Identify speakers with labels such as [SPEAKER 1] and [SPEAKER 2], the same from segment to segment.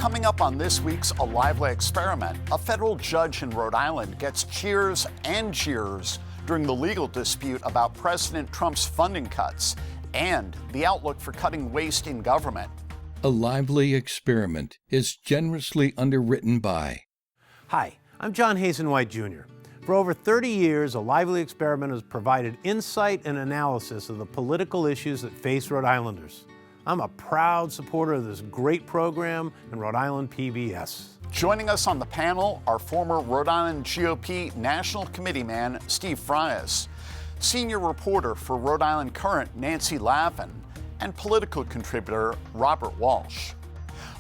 [SPEAKER 1] Coming up on this week's A Lively Experiment, a federal judge in Rhode Island gets cheers and jeers during the legal dispute about President Trump's funding cuts and the outlook for cutting waste in government.
[SPEAKER 2] A Lively Experiment is generously underwritten by...
[SPEAKER 3] Hi, I'm John Hazen White Jr. For over 30 years, A Lively Experiment has provided insight and analysis of the political issues that face Rhode Islanders. I'm a proud supporter of this great program and Rhode Island PBS.
[SPEAKER 1] Joining us on the panel are former Rhode Island GOP National Committee man Steve Frias, senior reporter for Rhode Island Current Nancy Lavin, and political contributor Robert Walsh.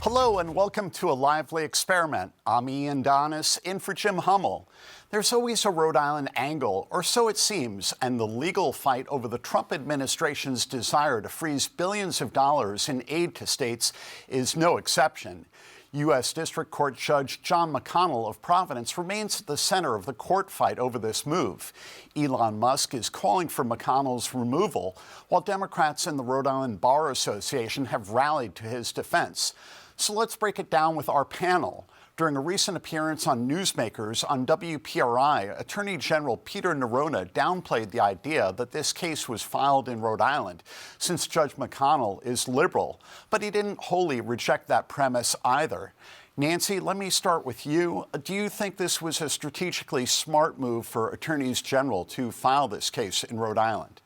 [SPEAKER 1] Hello and welcome to A Lively Experiment. I'm Ian Donis, in for Jim Hummel. There's always a Rhode Island angle, or so it seems, and the legal fight over the Trump administration's desire to freeze billions of dollars in aid to states is no exception. U.S. District Court Judge John McConnell of Providence remains at the center of the court fight over this move. Elon Musk is calling for McConnell's removal, while Democrats in the Rhode Island Bar Association have rallied to his defense. So let's break it down with our panel. During a recent appearance on Newsmakers on WPRI, Attorney General Peter Neronha downplayed the idea that this case was filed in Rhode Island, since Judge McConnell is liberal. But he didn't wholly reject that premise either. Nancy, let me start with you. Do you think this was a strategically smart move for attorneys general to file this case in Rhode Island?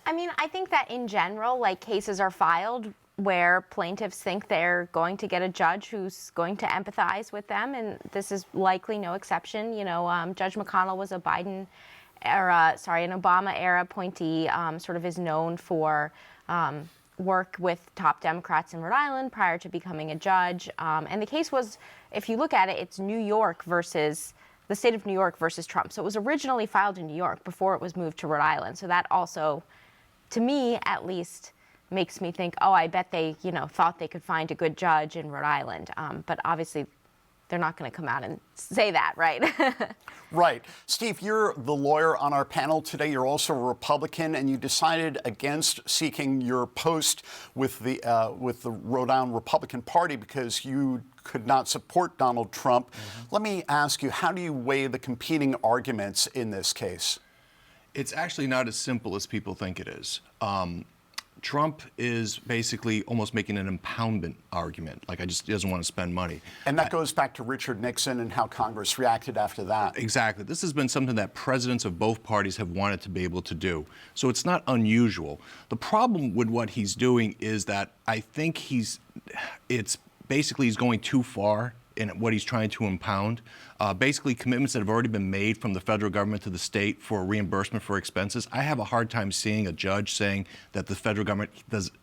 [SPEAKER 4] I mean, I think that in general, cases are filed where plaintiffs think they're going to get a judge who's going to empathize with them, and this is likely no exception. Judge McConnell was an Obama-era appointee, sort of is known for work with top Democrats in Rhode Island prior to becoming a judge. And the case was, if you look at it, it's the state of New York versus Trump. So it was originally filed in New York before it was moved to Rhode Island. So that also, to me at least, makes me think, oh, I bet they, thought they could find a good judge in Rhode Island. But obviously, they're not going to come out and say that, right?
[SPEAKER 1] Right. Steve, you're the lawyer on our panel today. You're also a Republican, and you decided against seeking your post with the Rhode Island Republican Party because you could not support Donald Trump. Let me ask you, how do you weigh the competing arguments in this case?
[SPEAKER 5] It's actually not as simple as people think it is. Trump is basically almost making an impoundment argument, he doesn't want to spend money.
[SPEAKER 1] And that goes back to Richard Nixon and how Congress reacted after that.
[SPEAKER 5] Exactly. This has been something that presidents of both parties have wanted to be able to do. So it's not unusual. The problem with what he's doing is that I think he's going too far in what he's trying to impound. Basically, commitments that have already been made from the federal government to the state for reimbursement for expenses. I have a hard time seeing a judge saying that the federal government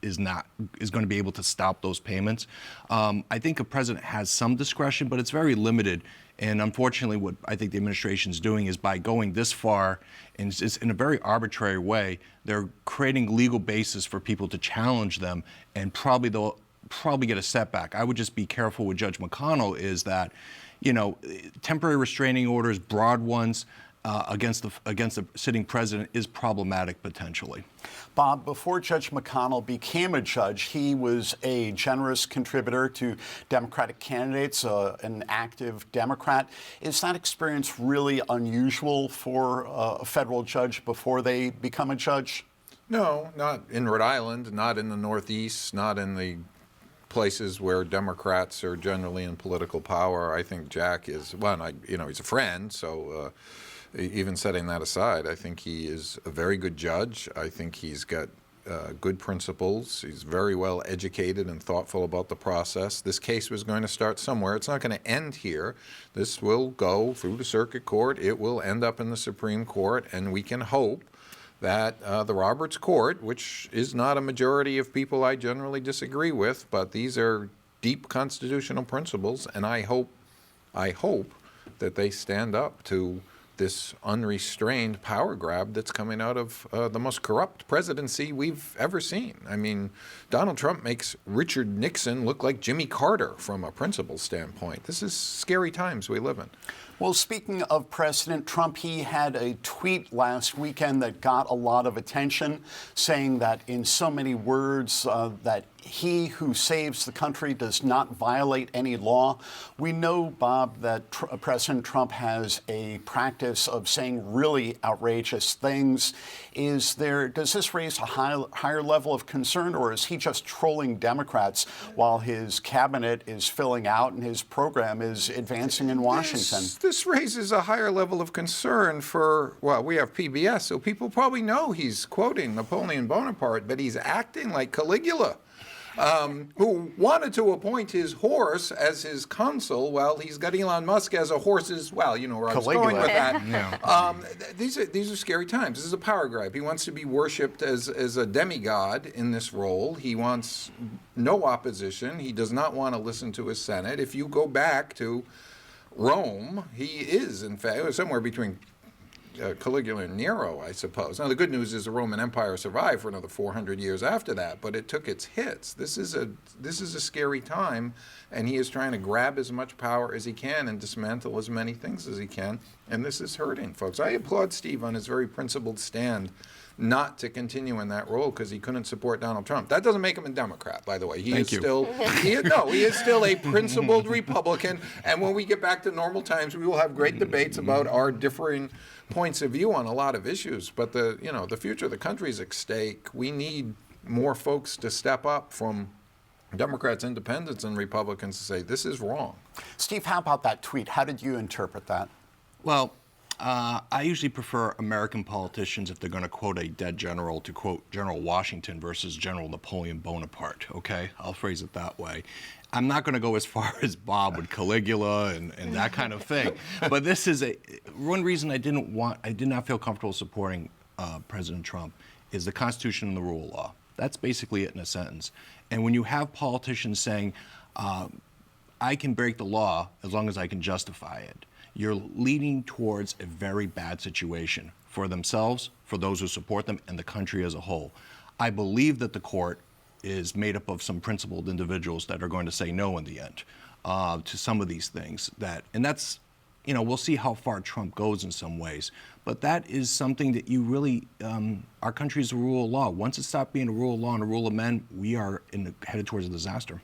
[SPEAKER 5] is going to be able to stop those payments. I think a president has some discretion, but it's very limited. And unfortunately, what I think the administration is doing is by going this far, and it's in a very arbitrary way, they're creating legal basis for people to challenge them, and they'll probably get a setback. I would just be careful with Judge McConnell is that, temporary restraining orders, broad ones, against the sitting president is problematic potentially.
[SPEAKER 1] Bob, before Judge McConnell became a judge, he was a generous contributor to Democratic candidates, an active Democrat. Is that experience really unusual for a federal judge before they become a judge?
[SPEAKER 6] No, not in Rhode Island, not in the Northeast, not in the places where Democrats are generally in political power. I think Jack is, he's a friend, so even setting that aside, I think he is a very good judge. I think he's got good principles. He's very well educated and thoughtful about the process. This case was going to start somewhere. It's not going to end here. This will go through the circuit court. It will end up in the Supreme Court, and we can hope that the Roberts Court, which is not a majority of people I generally disagree with, but these are deep constitutional principles, and I hope that they stand up to this unrestrained power grab that's coming out of the most corrupt presidency we've ever seen. I mean, Donald Trump makes Richard Nixon look like Jimmy Carter from a principle standpoint. This is scary times we live in.
[SPEAKER 1] Well, speaking of President Trump, he had a tweet last weekend that got a lot of attention, saying that in so many words that he who saves the country does not violate any law. We know, Bob, that President Trump has a practice of saying really outrageous things. Does this raise a higher level of concern, or is he just trolling Democrats while his cabinet is filling out and his program is advancing in Washington?
[SPEAKER 6] This raises a higher level of concern for, well, we have PBS, so people probably know he's quoting Napoleon Bonaparte, but he's acting like Caligula. Who wanted to appoint his horse as his consul while he's got Elon Musk as a horse's, well, you know where I was going with that. Yeah. These are scary times. This is a power grab. He wants to be worshipped as a demigod in this role. He wants no opposition. He does not want to listen to his Senate. If you go back to Rome, he is, in fact, somewhere between Caligula and Nero, I suppose. Now, the good news is the Roman Empire survived for another 400 years after that, but it took its hits. This is a scary time, and he is trying to grab as much power as he can and dismantle as many things as he can, and this is hurting folks. I applaud Steve on his very principled stand not to continue in that role because he couldn't support Donald Trump. That doesn't make him a Democrat, by the way. He is still a principled Republican, and when we get back to normal times, we will have great debates about our differing points of view on a lot of issues. But the future of the country is at stake. We need more folks to step up from Democrats, independents, and Republicans to say this is wrong.
[SPEAKER 1] Steve, how about that tweet? How did you interpret that?
[SPEAKER 5] Well, I usually prefer American politicians, if they're going to quote a dead general, to quote General Washington versus General Napoleon Bonaparte, okay? I'll phrase it that way. I'm not going to go as far as Bob with Caligula and that kind of thing. But this is one reason I did not feel comfortable supporting President Trump is the Constitution and the rule of law. That's basically it in a sentence. And when you have politicians saying, I can break the law as long as I can justify it, you're leading towards a very bad situation for themselves, for those who support them, and the country as a whole. I believe that the court is made up of some principled individuals that are going to say no in the end to some of these things. And that's, we'll see how far Trump goes in some ways. But that is something that you really, our country is a rule of law. Once it stopped being a rule of law and a rule of men, we are headed towards a disaster.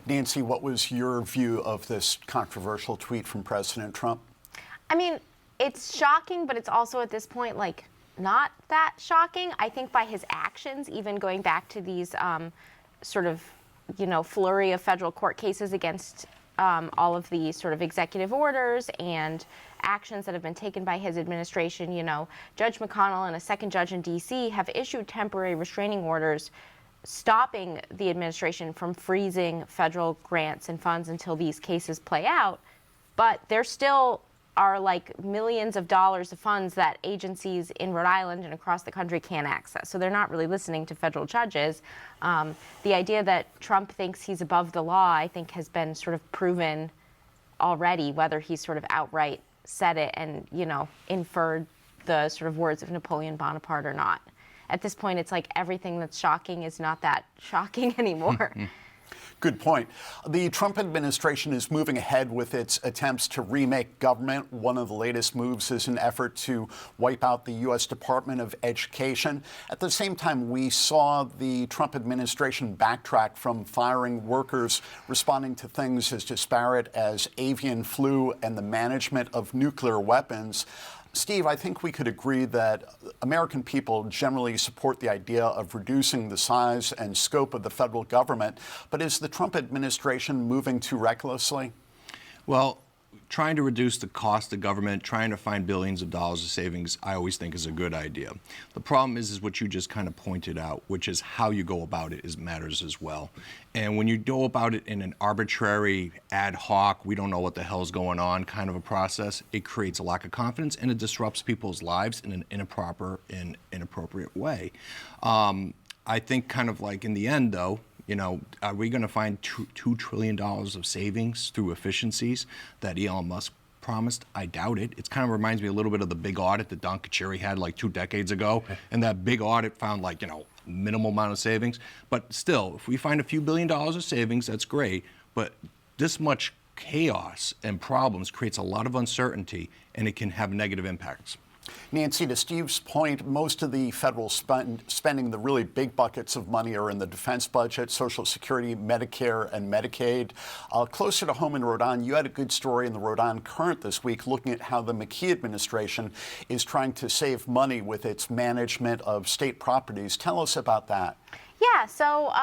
[SPEAKER 1] Nancy, what was your view of this controversial tweet from President Trump?
[SPEAKER 4] I mean, it's shocking, but it's also at this point, not that shocking. I think by his actions, even going back to these flurry of federal court cases against all of the sort of executive orders and actions that have been taken by his administration, Judge McConnell and a second judge in D.C. have issued temporary restraining orders stopping the administration from freezing federal grants and funds until these cases play out. But there still are millions of dollars of funds that agencies in Rhode Island and across the country can't access. So they're not really listening to federal judges. The idea that Trump thinks he's above the law, I think, has been sort of proven already, whether he's sort of outright said it and, inferred the sort of words of Napoleon Bonaparte or not. At this point, it's like everything that's shocking is not that shocking anymore.
[SPEAKER 1] Good point. The Trump administration is moving ahead with its attempts to remake government. One of the latest moves is an effort to wipe out the U.S. Department of Education. At the same time, we saw the Trump administration backtrack from firing workers responding to things as disparate as avian flu and the management of nuclear weapons. Steve, I think we could agree that American people generally support the idea of reducing the size and scope of the federal government, but is the Trump administration moving too recklessly?
[SPEAKER 5] Well, trying to reduce the cost of government, trying to find billions of dollars of savings, I always think is a good idea. The problem is what you just kind of pointed out, which is how you go about it matters as well. And when you go about it in an arbitrary, ad hoc, we don't know what the hell's going on kind of a process, it creates a lack of confidence and it disrupts people's lives in an inappropriate way. I think kind of in the end, though, are we going to find $2 trillion of savings through efficiencies that Elon Musk promised? I doubt it. It kind of reminds me a little bit of the big audit that Don Kachary had 2 decades ago. And that big audit found minimal amount of savings. But still, if we find a few $1 billion of savings, that's great. But this much chaos and problems creates a lot of uncertainty and it can have negative impacts.
[SPEAKER 1] Nancy, to Steve's point, most of the federal spending, the really big buckets of money are in the defense budget, Social Security, Medicare, and Medicaid. Closer to home in Rhode Island, you had a good story in the Rhode Island Current this week looking at how the McKee administration is trying to save money with its management of state properties. Tell us about that.
[SPEAKER 4] Yeah, so,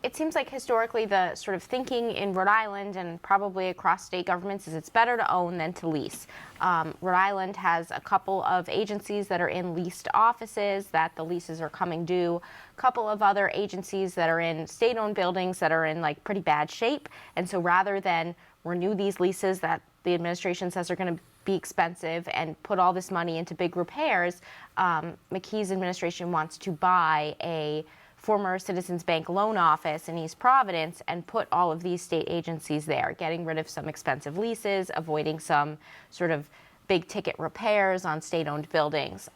[SPEAKER 4] it seems like historically the sort of thinking in Rhode Island and probably across state governments is it's better to own than to lease. Rhode Island has a couple of agencies that are in leased offices that the leases are coming due, a couple of other agencies that are in state-owned buildings that are in like pretty bad shape. And so rather than renew these leases that the administration says are going to be expensive and put all this money into big repairs, McKee's administration wants to buy a former Citizens Bank loan office in East Providence and put all of these state agencies there, getting rid of some expensive leases, avoiding some sort of big ticket repairs on state-owned buildings.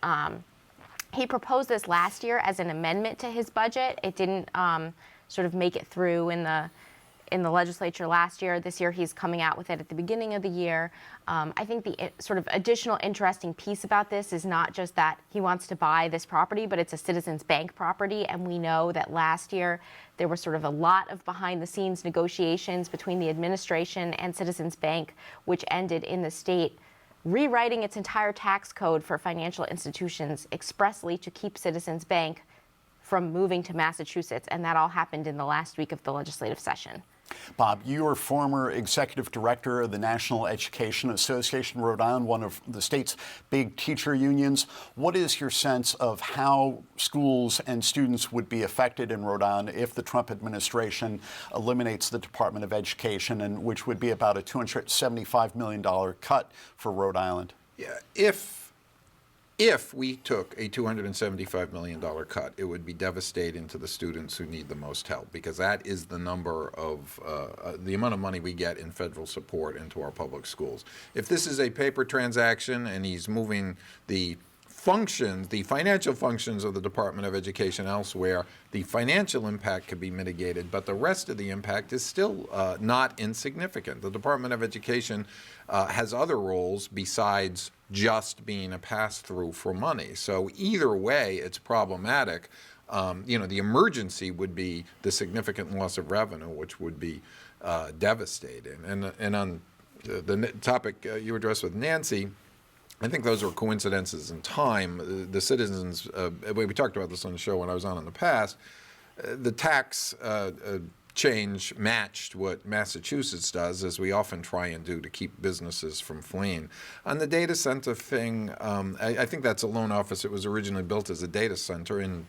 [SPEAKER 4] He proposed this last year as an amendment to his budget. It didn't sort of make it through in the legislature last year. This year he's coming out with it at the beginning of the year. I think the sort of additional interesting piece about this is not just that he wants to buy this property, but it's a Citizens Bank property. And we know that last year there was sort of a lot of behind the scenes negotiations between the administration and Citizens Bank, which ended in the state rewriting its entire tax code for financial institutions expressly to keep Citizens Bank from moving to Massachusetts. And that all happened in the last week of the legislative session.
[SPEAKER 1] Bob, you are former executive director of the National Education Association of Rhode Island, one of the state's big teacher unions. What is your sense of how schools and students would be affected in Rhode Island if the Trump administration eliminates the Department of Education, and which would be about a $275 million cut for Rhode Island?
[SPEAKER 6] Yeah, if we took a $275 million cut, it would be devastating to the students who need the most help, because that is the number of the amount of money we get in federal support into our public schools. If this is a paper transaction and he's moving the functions, the financial functions of the Department of Education elsewhere, the financial impact could be mitigated, but the rest of the impact is still not insignificant. The Department of Education has other roles besides just being a pass-through for money. So either way, it's problematic. The emergency would be the significant loss of revenue, which would be devastating. And on the topic you addressed with Nancy, I think those are coincidences in time. The citizens, we talked about this on the show when I was on in the past, the tax change matched what Massachusetts does, as we often try and do to keep businesses from fleeing. On the data center thing, I think that's a loan office. It was originally built as a data center in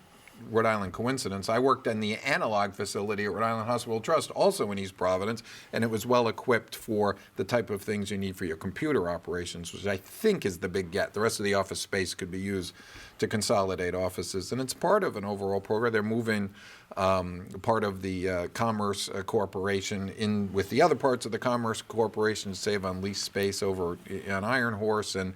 [SPEAKER 6] Rhode Island coincidence. I worked in the analog facility at Rhode Island Hospital Trust, also in East Providence, and it was well equipped for the type of things you need for your computer operations, which I think is the big get. The rest of the office space could be used to consolidate offices, and it's part of an overall program. They're moving part of the Commerce Corporation in with the other parts of the Commerce Corporation to save on lease space over on Iron Horse, and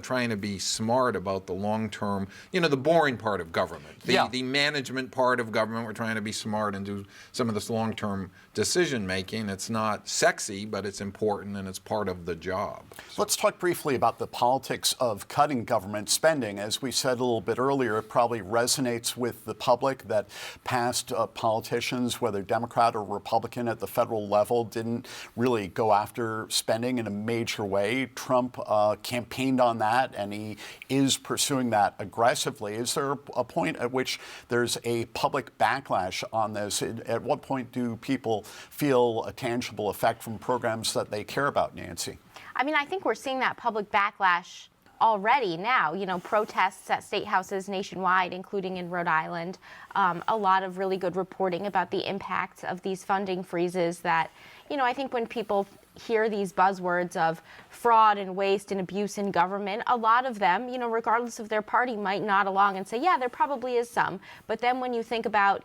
[SPEAKER 6] trying to be smart about the long-term, the boring part of government, the management part of government. We're trying to be smart and do some of this long-term decision making. It's not sexy, but it's important and it's part of the job.
[SPEAKER 1] Let's talk briefly about the politics of cutting government spending. As we said a little bit earlier, it probably resonates with the public that past politicians, whether Democrat or Republican at the federal level, didn't really go after spending in a major way. Trump campaigned on that, and he is pursuing that aggressively. Is there a point at which there's a public backlash on this? At what point do people feel a tangible effect from programs that they care about, Nancy?
[SPEAKER 4] I mean, I think we're seeing that public backlash already now. Protests at state houses nationwide, including in Rhode Island. A lot of really good reporting about the impact of these funding freezes that, I think when people hear these buzzwords of fraud and waste and abuse in government, a lot of them, regardless of their party, might nod along and say, yeah, there probably is some. But then when you think about,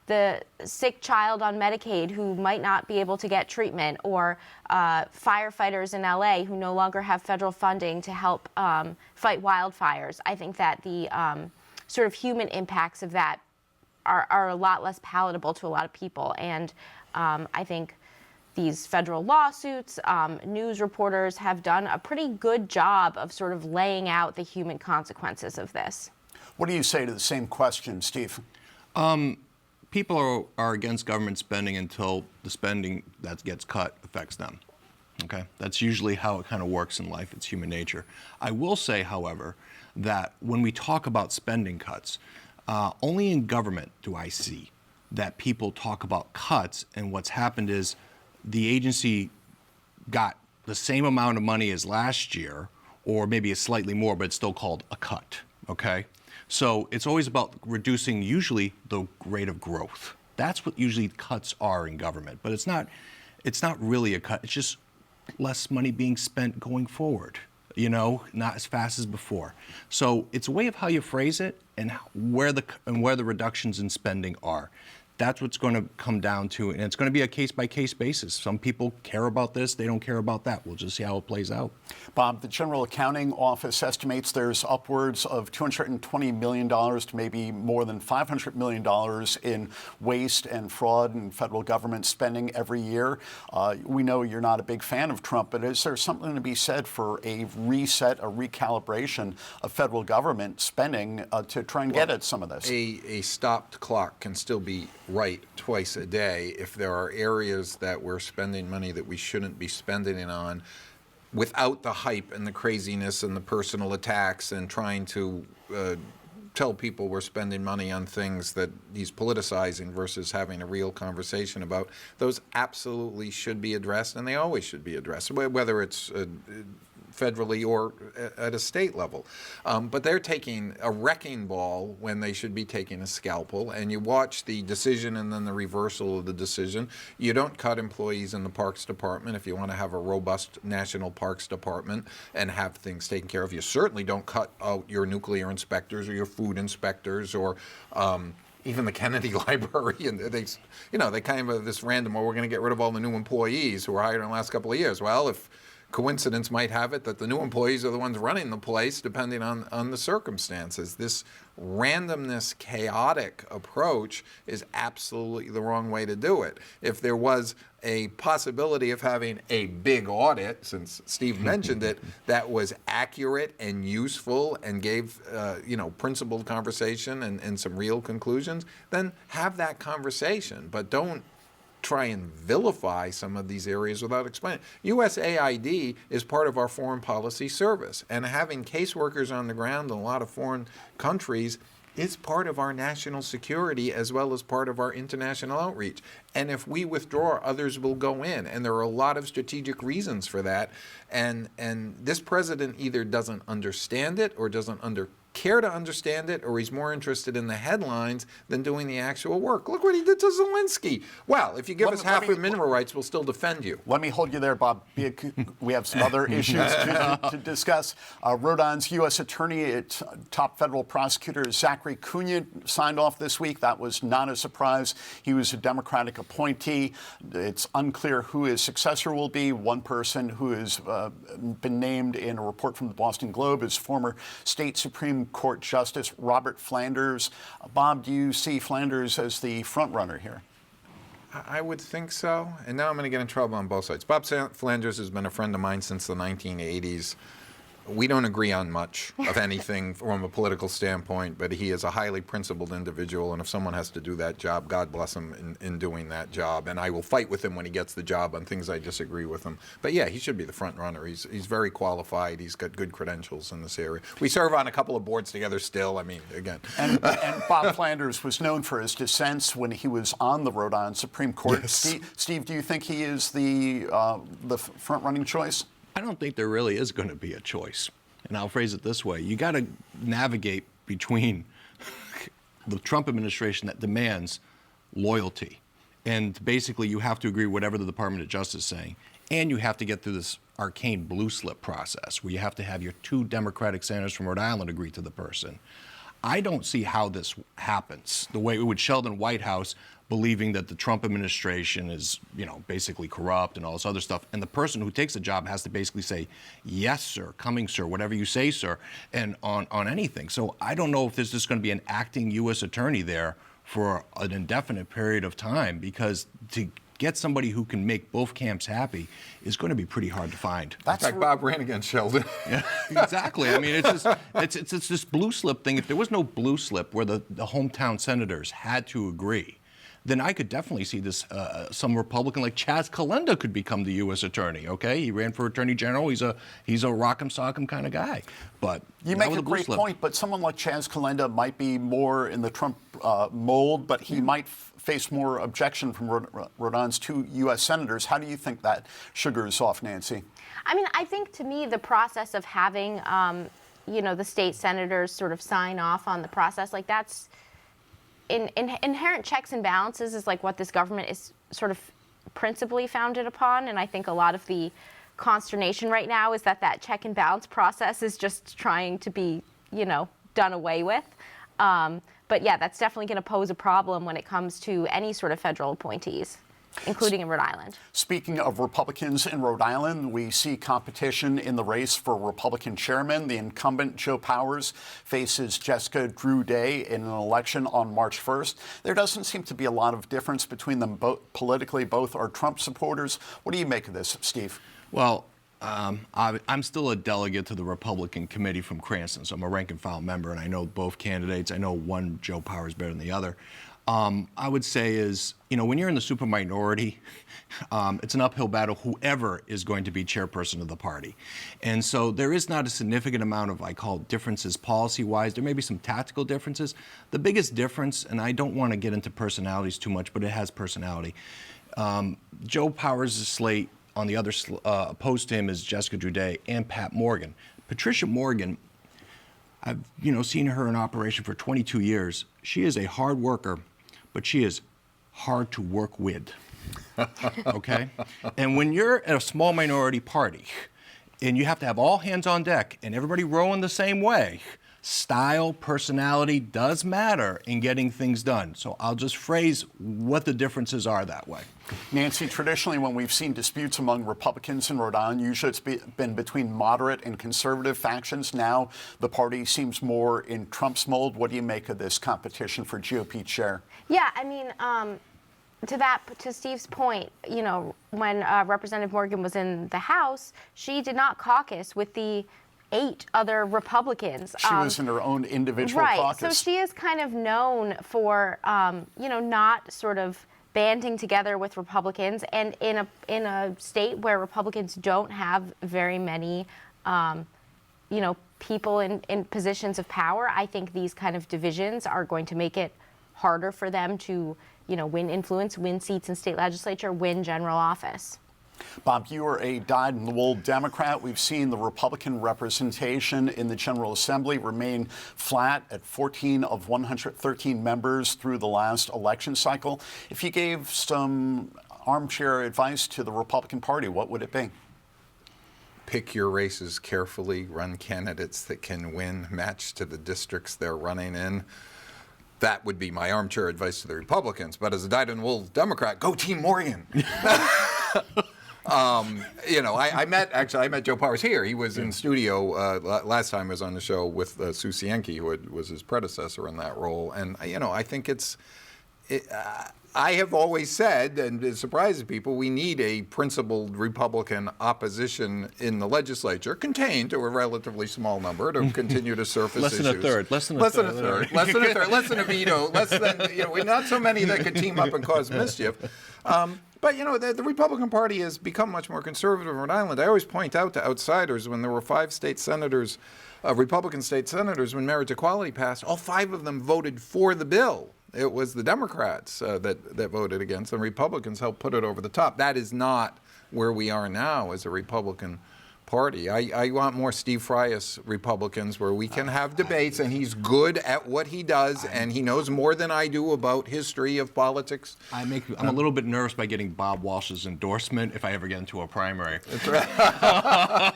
[SPEAKER 4] the sick child on Medicaid who might not be able to get treatment, or firefighters in LA who no longer have federal funding to help fight wildfires, I think that the sort of human impacts of that are a lot less palatable to a lot of people. And I think these federal lawsuits, news reporters have done a pretty good job of sort of laying out the human consequences of this.
[SPEAKER 1] What do you say to the same question, Steve?
[SPEAKER 5] People are against government spending until the spending that gets cut affects them. Okay? That's usually how it kind of works in life. It's human nature. I will say, however, that when we talk about spending cuts, only in government do I see that people talk about cuts, and what's happened is the agency got the same amount of money as last year, or maybe a slightly more, but it's still called a cut, okay? So it's always about reducing usually the rate of growth. That's what usually cuts are in government, but it's not really a cut. It's just less money being spent going forward, you know, not as fast as before. So it's a way of how you phrase it and where the reductions in spending are. That's what's going to come down to, and it's going to be a case-by-case basis. Some people care about this, they don't care about that. We'll just see how it plays out.
[SPEAKER 1] Bob, the General Accounting Office estimates there's upwards of $220 million to maybe more than $500 million in waste and fraud and federal government spending every year. We know you're not a big fan of Trump, but is there something to be said for a reset, a recalibration of federal government spending to try and get at some of this?
[SPEAKER 6] A stopped clock can still be right twice a day if there are areas that we're spending money that we shouldn't be spending it on without the hype and the craziness and the personal attacks and trying to tell people we're spending money on things that he's politicizing versus having a real conversation about. Those absolutely should be addressed, and they always should be addressed, whether it's federally or at a state level. But they're taking a wrecking ball when they should be taking a scalpel, and you watch the decision and then the reversal of the decision. You don't cut employees in the Parks Department if you want to have a robust National Parks Department and have things taken care of. You certainly don't cut out your nuclear inspectors or your food inspectors or even the Kennedy Library, and they kind of this random, we're going to get rid of all the new employees who were hired in the last couple of years. Well, if coincidence might have it that the new employees are the ones running the place, depending on the circumstances. This randomness, chaotic approach is absolutely the wrong way to do it. If there was a possibility of having a big audit, since Steve mentioned it, that was accurate and useful and gave principled conversation and some real conclusions, then have that conversation. But don't try and vilify some of these areas without explaining. USAID is part of our foreign policy service, and having caseworkers on the ground in a lot of foreign countries is part of our national security as well as part of our international outreach. And if we withdraw, others will go in, and there are a lot of strategic reasons for that. And this president either doesn't understand it or doesn't care to understand it, or he's more interested in the headlines than doing the actual work. Look what he did to Zelensky. Well, if you give us half of mineral rights, we'll still defend you.
[SPEAKER 1] Let me hold you there, Bob. We have some other issues to discuss. Rhode Island's U.S. Attorney, top federal prosecutor Zachary Cunha, signed off this week. That was not a surprise. He was a Democratic appointee. It's unclear who his successor will be. One person who has been named in a report from the Boston Globe is former state Supreme Court Justice Robert Flanders. Bob, do you see Flanders as the front runner here?
[SPEAKER 6] I would think so. And now I'm going to get in trouble on both sides. Bob Flanders has been a friend of mine since the 1980s. We don't agree on much of anything from a political standpoint, but he is a highly principled individual, and if someone has to do that job, God bless him in doing that job. And I will fight with him when he gets the job on things I disagree with him. But yeah, he should be the front runner. He's very qualified. He's got good credentials in this area. We serve on a couple of boards together still. I mean, again.
[SPEAKER 1] And Bob Flanders was known for his dissents when he was on the Rhode Island Supreme Court. Yes. Steve, do you think he is the front-running choice?
[SPEAKER 5] I don't think there really is going to be a choice. And I'll phrase it this way. You got to navigate between the Trump administration that demands loyalty. And basically, you have to agree whatever the Department of Justice is saying. And you have to get through this arcane blue slip process where you have to have your 2 Democratic senators from Rhode Island agree to the person. I don't see how this happens. The way with Sheldon Whitehouse believing that the Trump administration is, basically corrupt and all this other stuff, and the person who takes the job has to basically say, yes, sir, coming, sir, whatever you say, sir, and on anything. So I don't know if there's just going to be an acting U.S. attorney there for an indefinite period of time, because to get somebody who can make both camps happy is going to be pretty hard to find.
[SPEAKER 6] In fact, Bob ran against Sheldon.
[SPEAKER 5] Yeah, exactly. I mean, it's this blue slip thing. If there was no blue slip where the hometown senators had to agree, then I could definitely see this. Some Republican like Chaz Kalenda could become the U.S. attorney. Okay, he ran for attorney general. He's a rock'em sock'em kind of guy. But
[SPEAKER 1] you make a great point. But someone like Chaz Kalenda might be more in the Trump mold, but he might face more objection from Rhode Island's 2 U.S. senators. How do you think that sugars off, Nancy?
[SPEAKER 4] I mean, I think to me the process of having the state senators sort of sign off on the process, like that's. Inherent checks and balances is like what this government is sort of principally founded upon, and I think a lot of the consternation right now is that check and balance process is just trying to be, done away with. But yeah, that's definitely going to pose a problem when it comes to any sort of federal appointees, including in Rhode Island.
[SPEAKER 1] Speaking of Republicans in Rhode Island, we see competition in the race for Republican chairman. The incumbent, Joe Powers, faces Jessica Drew Day in an election on March 1st. There doesn't seem to be a lot of difference between them both politically. Both are Trump supporters. What do you make of this, Steve?
[SPEAKER 5] Well, I'm still a delegate to the Republican committee from Cranston, so I'm a rank and file member, and I know both candidates. I know one Joe Powers better than the other. I would say is, when you're in the super minority, it's an uphill battle, whoever is going to be chairperson of the party. And so there is not a significant amount of, I call differences policy-wise. There may be some tactical differences. The biggest difference, and I don't want to get into personalities too much, but it has personality. Joe Powers' slate on the other opposed to him is Jessica Drew Day and Pat Morgan. Patricia Morgan, I've seen her in operation for 22 years. She is a hard worker, but she is hard to work with. Okay? And when you're in a small minority party and you have to have all hands on deck and everybody rowing the same way, style, personality does matter in getting things done. So I'll just phrase what the differences are that way.
[SPEAKER 1] Nancy, traditionally when we've seen disputes among Republicans in Rhode Island, usually it's been between moderate and conservative factions. Now the party seems more in Trump's mold. What do you make of this competition for GOP chair?
[SPEAKER 4] Yeah, I mean, to Steve's point, when Representative Morgan was in the House, she did not caucus with the 8 other Republicans.
[SPEAKER 1] She was in her own individual caucus.
[SPEAKER 4] Right, so she is kind of known for, not sort of banding together with Republicans, and in a state where Republicans don't have very many, people in positions of power, I think these kind of divisions are going to make it harder for them to, win influence, win seats in state legislature, win general office.
[SPEAKER 1] Bob, you are a dyed-in-the-wool Democrat. We've seen the Republican representation in the General Assembly remain flat at 14 of 113 members through the last election cycle. If you gave some armchair advice to the Republican Party, what would it be?
[SPEAKER 6] Pick your races carefully, run candidates that can win, match to the districts they're running in. That would be my armchair advice to the Republicans. But as a dyed-in-the-wool Democrat, go Team Morgan. I met Joe Powers here. He was in studio last time I was on the show with Sue Cienki, who was his predecessor in that role. And, I think I have always said, and it surprises people, we need a principled Republican opposition in the legislature, contained to a relatively small number, to continue to surface
[SPEAKER 5] issues. Less than a third.
[SPEAKER 6] Less than a third. Less than a veto. Less than, we're not so many that could team up and cause mischief. But, the Republican Party has become much more conservative in Rhode Island. I always point out to outsiders, when there were 5 state senators, Republican state senators, when marriage equality passed, all 5 of them voted for the bill. It was the Democrats that voted against, and Republicans helped put it over the top. That is not where we are now as a Republican Party. I want more Steve Frias Republicans where we can have debates, and he's good at what he does, and he knows more than I do about history of politics.
[SPEAKER 5] I'm a little bit nervous by getting Bob Walsh's endorsement if I ever get into a primary.
[SPEAKER 1] That's right.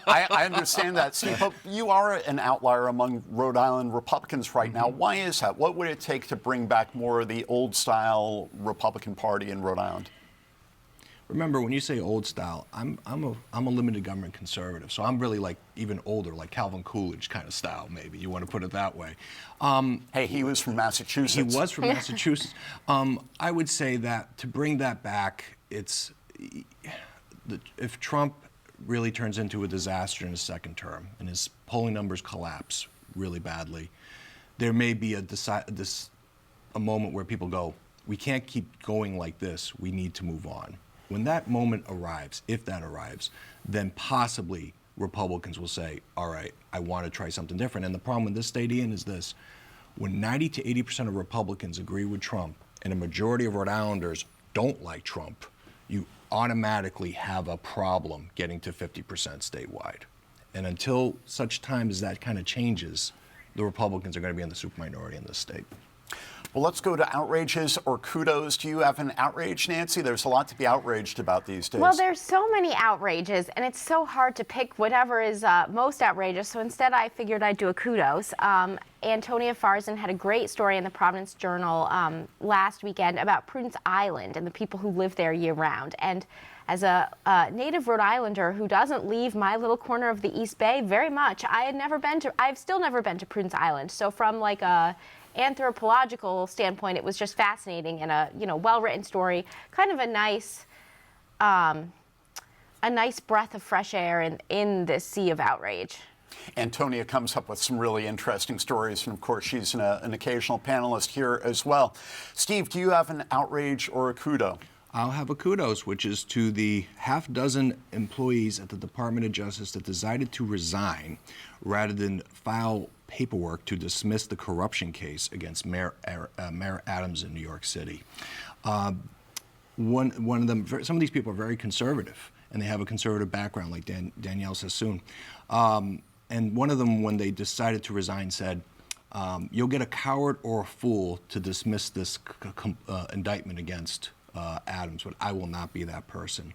[SPEAKER 1] I understand that, Steve, but you are an outlier among Rhode Island Republicans right now. Why is that? What would it take to bring back more of the old-style Republican Party in Rhode Island?
[SPEAKER 5] Remember, when you say old style, I'm a limited government conservative, so I'm really like even older, like Calvin Coolidge kind of style, maybe you want to put it that way.
[SPEAKER 1] Hey, he was from Massachusetts.
[SPEAKER 5] He was from Massachusetts. I would say that to bring that back, if Trump really turns into a disaster in his second term and his polling numbers collapse really badly, there may be a moment where people go, we can't keep going like this, we need to move on. When that moment arrives, if that arrives, then possibly Republicans will say, all right, I want to try something different. And the problem with this state, Ian, is this. When 90 to 80% of Republicans agree with Trump and a majority of Rhode Islanders don't like Trump, you automatically have a problem getting to 50% statewide. And until such time as that kind of changes, the Republicans are going to be in the superminority in this state.
[SPEAKER 1] Well, let's go to outrages or kudos. Do you have an outrage, Nancy? There's a lot to be outraged about these days.
[SPEAKER 4] Well, there's so many outrages, and it's so hard to pick whatever is most outrageous. So instead, I figured I'd do a kudos. Antonia Farzan had a great story in the Providence Journal last weekend about Prudence Island and the people who live there year-round. And as a native Rhode Islander who doesn't leave my little corner of the East Bay very much, I've still never been to Prudence Island. So from like a anthropological standpoint, it was just fascinating and a well-written story, kind of a nice breath of fresh air in this sea of outrage.
[SPEAKER 1] Antonia comes up with some really interesting stories, and of course she's an occasional panelist here as well. Steve, do you have an outrage or a kudo?
[SPEAKER 5] I'll have a kudos, which is to the half dozen employees at the Department of Justice that decided to resign rather than file paperwork to dismiss the corruption case against Mayor Adams in New York City. One of them, some of these people are very conservative, and they have a conservative background, like Danielle Sassoon. And one of them, when they decided to resign, said, you'll get a coward or a fool to dismiss this indictment against Adams, but I will not be that person.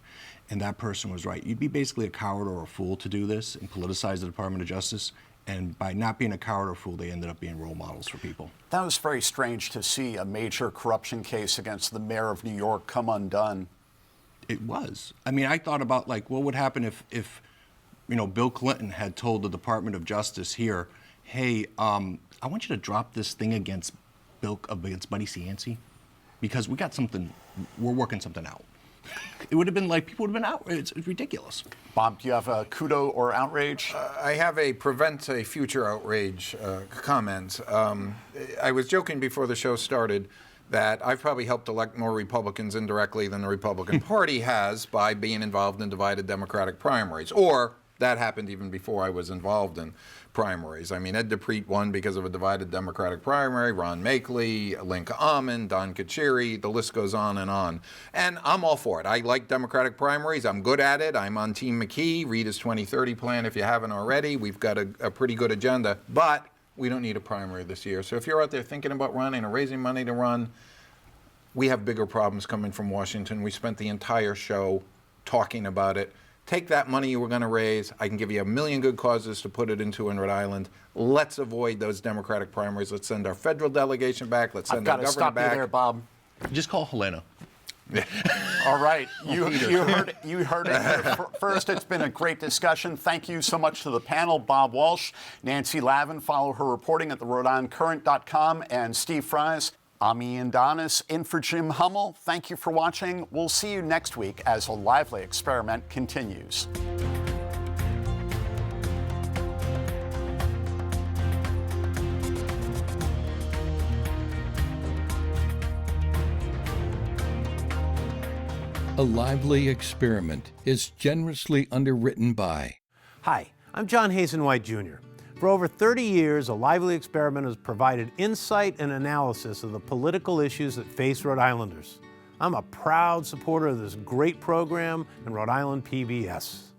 [SPEAKER 5] And that person was right. You'd be basically a coward or a fool to do this and politicize the Department of Justice. And by not being a coward or fool, they ended up being role models for people.
[SPEAKER 1] That was very strange to see a major corruption case against the mayor of New York come undone.
[SPEAKER 5] It was. I mean, I thought about, like, what would happen if Bill Clinton had told the Department of Justice here, hey, I want you to drop this thing against Buddy Cianci, because we're working something out. It would have been like, people would have been out. It's ridiculous.
[SPEAKER 1] Bob, do you have a kudo or outrage?
[SPEAKER 6] I have a prevent a future outrage comment. I was joking before the show started that I've probably helped elect more Republicans indirectly than the Republican Party has by being involved in divided Democratic primaries. Or that happened even before I was involved in primaries. I mean, Ed DePreet won because of a divided Democratic primary, Ron Makeley, Linka Amman, Don Kachiri, the list goes on. And I'm all for it. I like Democratic primaries. I'm good at it. I'm on Team McKee. Read his 2030 plan if you haven't already. We've got a pretty good agenda, but we don't need a primary this year. So if you're out there thinking about running or raising money to run, we have bigger problems coming from Washington. We spent the entire show talking about it. Take that money you were going to raise. I can give you a million good causes to put it into in Rhode Island. Let's avoid those Democratic primaries. Let's send our federal delegation back. Let's send our governor back.
[SPEAKER 1] I've got to stop you there, Bob.
[SPEAKER 5] Just call Helena.
[SPEAKER 1] All right. You heard it here first. It's been a great discussion. Thank you so much to the panel, Bob Walsh, Nancy Lavin. Follow her reporting at the RhodeIslandCurrent.com, and Steve Fries. I'm Ian Donis, in for Jim Hummel. Thank you for watching. We'll see you next week as a lively experiment continues.
[SPEAKER 2] A Lively Experiment is generously underwritten by...
[SPEAKER 3] Hi, I'm John Hazen White Jr. For over 30 years, A Lively Experiment has provided insight and analysis of the political issues that face Rhode Islanders. I'm a proud supporter of this great program and Rhode Island PBS.